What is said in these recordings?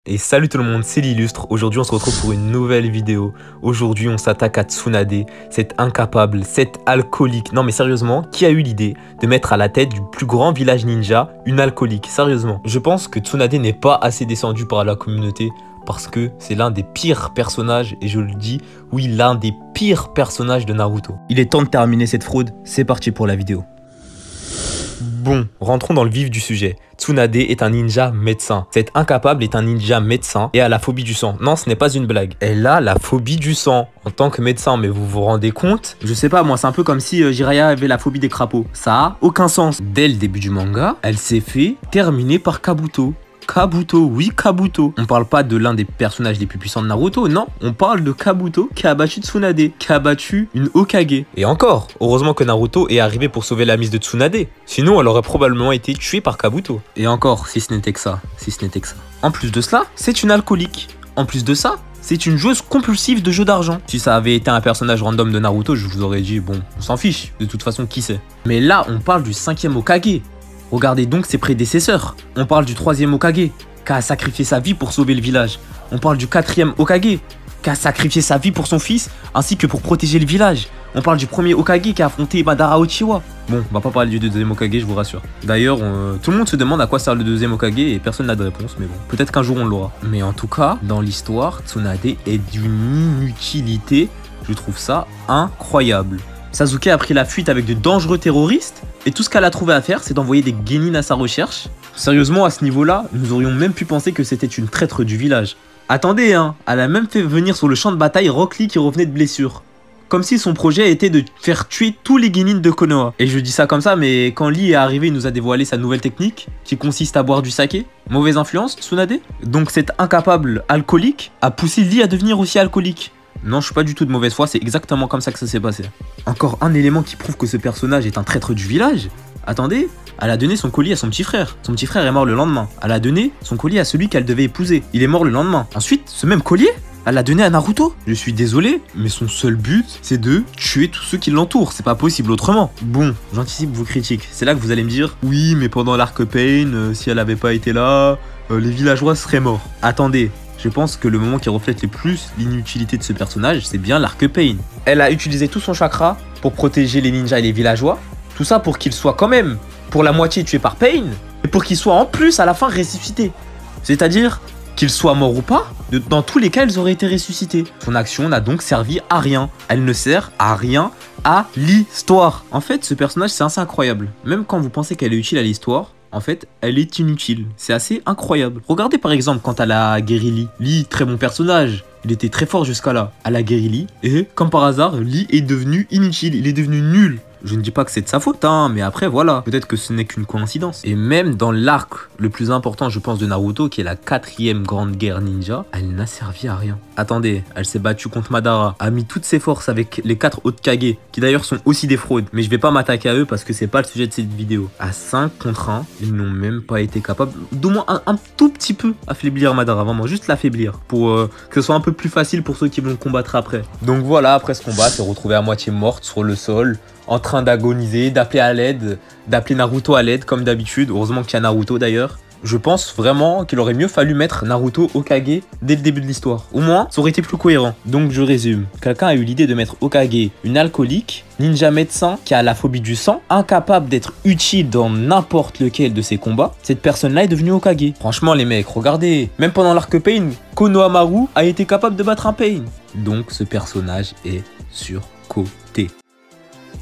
Et salut tout le monde, c'est l'Illustre. Aujourd'hui on se retrouve pour une nouvelle vidéo. Aujourd'hui on s'attaque à Tsunade, cet incapable, cet alcoolique. Non mais sérieusement, qui a eu l'idée de mettre à la tête du plus grand village ninja une alcoolique? Sérieusement, je pense que Tsunade n'est pas assez descendu par la communauté parce que c'est l'un des pires personnages, et je le dis, oui, l'un des pires personnages de Naruto. Il est temps de terminer cette fraude, c'est parti pour la vidéo. Bon, rentrons dans le vif du sujet. Tsunade est un ninja médecin. Cet incapable est un ninja médecin et a la phobie du sang. Non, ce n'est pas une blague. Elle a la phobie du sang en tant que médecin, mais vous vous rendez compte? Je sais pas, moi, c'est un peu comme si Jiraiya avait la phobie des crapauds. Ça a aucun sens. Dès le début du manga, elle s'est fait terminer par Kabuto. Kabuto, oui Kabuto. On parle pas de l'un des personnages les plus puissants de Naruto, non. On parle de Kabuto qui a battu Tsunade, qui a battu une Hokage. Et encore, heureusement que Naruto est arrivé pour sauver la mise de Tsunade. Sinon, elle aurait probablement été tuée par Kabuto. Et encore, si ce n'était que ça, En plus de cela, c'est une alcoolique. En plus de ça, c'est une joueuse compulsive de jeux d'argent. Si ça avait été un personnage random de Naruto, je vous aurais dit, bon, on s'en fiche. De toute façon, qui sait? Mais là, on parle du 5e Hokage. Regardez donc ses prédécesseurs. On parle du 3e Hokage, qui a sacrifié sa vie pour sauver le village. On parle du 4e Hokage, qui a sacrifié sa vie pour son fils, ainsi que pour protéger le village. On parle du 1er Hokage qui a affronté Madara Uchiha. Bon, on va pas parler du 2e Hokage, je vous rassure. D'ailleurs, tout le monde se demande à quoi sert le 2e Hokage et personne n'a de réponse, mais bon, peut-être qu'un jour on l'aura. Mais en tout cas, dans l'histoire, Tsunade est d'une inutilité. Je trouve ça incroyable. Sasuke a pris la fuite avec de dangereux terroristes et tout ce qu'elle a trouvé à faire, c'est d'envoyer des genin à sa recherche. Sérieusement, à ce niveau-là, nous aurions même pu penser que c'était une traître du village. Attendez, hein, elle a même fait venir sur le champ de bataille Rock Lee qui revenait de blessure. Comme si son projet était de faire tuer tous les genin de Konoha. Et je dis ça comme ça, mais quand Lee est arrivé, il nous a dévoilé sa nouvelle technique, qui consiste à boire du saké. Mauvaise influence, Tsunade? Donc cet incapable alcoolique a poussé Lee à devenir aussi alcoolique. Non, je suis pas du tout de mauvaise foi, c'est exactement comme ça que ça s'est passé. Encore un élément qui prouve que ce personnage est un traître du village. Attendez, elle a donné son colis à son petit frère. Son petit frère est mort le lendemain. Elle a donné son colis à celui qu'elle devait épouser. Il est mort le lendemain. Ensuite, ce même collier, elle l'a donné à Naruto. Je suis désolé, mais son seul but, c'est de tuer tous ceux qui l'entourent. C'est pas possible autrement. Bon, j'anticipe vos critiques. C'est là que vous allez me dire, oui, mais pendant l'arc Pain, si elle avait pas été là, les villageois seraient morts. Attendez. Je pense que le moment qui reflète le plus l'inutilité de ce personnage, c'est bien l'arc Pain. Elle a utilisé tout son chakra pour protéger les ninjas et les villageois. Tout ça pour qu'ils soient quand même pour la moitié tués par Pain, et pour qu'ils soient en plus à la fin ressuscités. C'est-à-dire qu'ils soient morts ou pas, dans tous les cas, ils auraient été ressuscités. Son action n'a donc servi à rien. Elle ne sert à rien à l'histoire. En fait, ce personnage, c'est assez incroyable. Même quand vous pensez qu'elle est utile à l'histoire, en fait, elle est inutile. C'est assez incroyable. Regardez par exemple quand elle a guéri Lee. Lee, très bon personnage. Il était très fort jusqu'à là. Elle a guéri Lee. Et comme par hasard, Lee est devenu inutile. Il est devenu nul. Je ne dis pas que c'est de sa faute, hein, mais après, voilà. Peut-être que ce n'est qu'une coïncidence. Et même dans l'arc le plus important, je pense, de Naruto, qui est la 4e grande guerre ninja, elle n'a servi à rien. Attendez, elle s'est battue contre Madara, a mis toutes ses forces avec les 4 Hokage, qui d'ailleurs sont aussi des fraudes. Mais je vais pas m'attaquer à eux parce que c'est pas le sujet de cette vidéo. À 5 contre 1, ils n'ont même pas été capables d'au moins un tout petit peu affaiblir Madara, vraiment, juste l'affaiblir. Pour que ce soit un peu plus facile pour ceux qui vont le combattre après. Donc voilà, après ce combat, elle s'est retrouvée à moitié morte sur le sol, en train d'agoniser, d'appeler à l'aide, d'appeler Naruto à l'aide comme d'habitude. Heureusement qu'il y a Naruto d'ailleurs. Je pense vraiment qu'il aurait mieux fallu mettre Naruto Hokage dès le début de l'histoire. Au moins, ça aurait été plus cohérent. Donc je résume. Quelqu'un a eu l'idée de mettre Hokage, une alcoolique, ninja médecin qui a la phobie du sang, incapable d'être utile dans n'importe lequel de ses combats. Cette personne-là est devenue Hokage. Franchement les mecs, regardez. Même pendant l'arc Pain, Konohamaru a été capable de battre un Pain. Donc ce personnage est surcoté.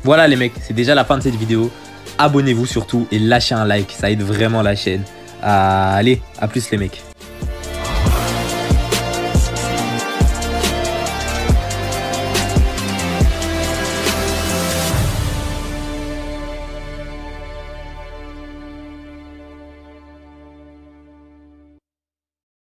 Voilà les mecs, c'est déjà la fin de cette vidéo. Abonnez-vous surtout et lâchez un like, ça aide vraiment la chaîne. Allez, à plus les mecs.